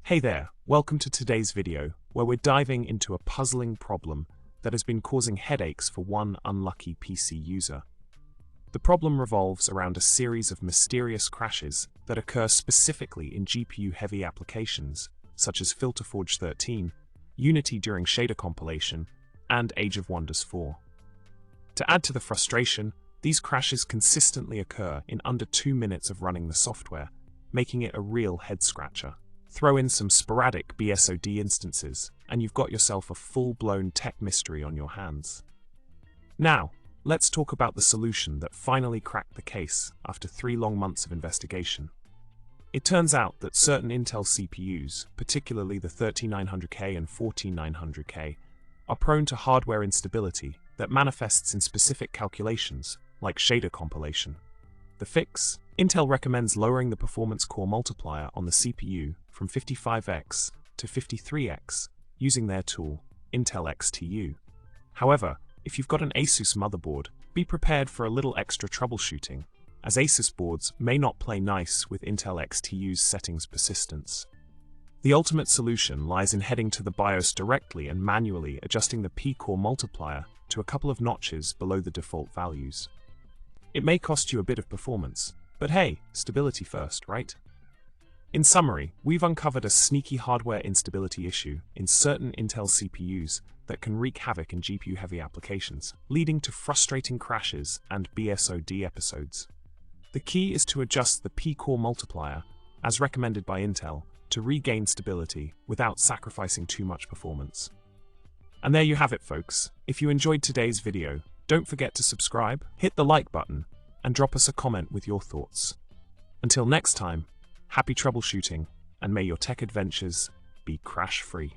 Hey there, welcome to today's video, where we're diving into a puzzling problem that has been causing headaches for one unlucky PC user. The problem revolves around a series of mysterious crashes that occur specifically in GPU-heavy applications, such as FilterForge 13, Unity during shader compilation, and Age of Wonders 4. To add to the frustration, these crashes consistently occur in under 2 minutes of running the software, making it a real head-scratcher. Throw in some sporadic bsod instances, and you've got yourself a full-blown tech mystery on your hands. Now, let's talk about the solution that finally cracked the case after 3 long months of investigation. It turns out that certain Intel CPUs, particularly the 3900K and 14900K, are prone to hardware instability that manifests in specific calculations, like shader compilation. The fix? Intel recommends lowering the performance core multiplier on the CPU from 55x to 53x using their tool, Intel XTU. However, if you've got an Asus motherboard, be prepared for a little extra troubleshooting, as Asus boards may not play nice with Intel XTU's settings persistence. The ultimate solution lies in heading to the BIOS directly and manually adjusting the P-core multiplier to a couple of notches below the default values. It may cost you a bit of performance, but hey, stability first, right? In summary, we've uncovered a sneaky hardware instability issue in certain Intel CPUs that can wreak havoc in GPU-heavy applications, leading to frustrating crashes and bsod episodes. The key is to adjust the P-core multiplier, as recommended by Intel, to regain stability without sacrificing too much performance. And there you have it, folks. If you enjoyed today's video, don't forget to subscribe, hit the like button, and drop us a comment with your thoughts. Until next time, happy troubleshooting, and may your tech adventures be crash-free.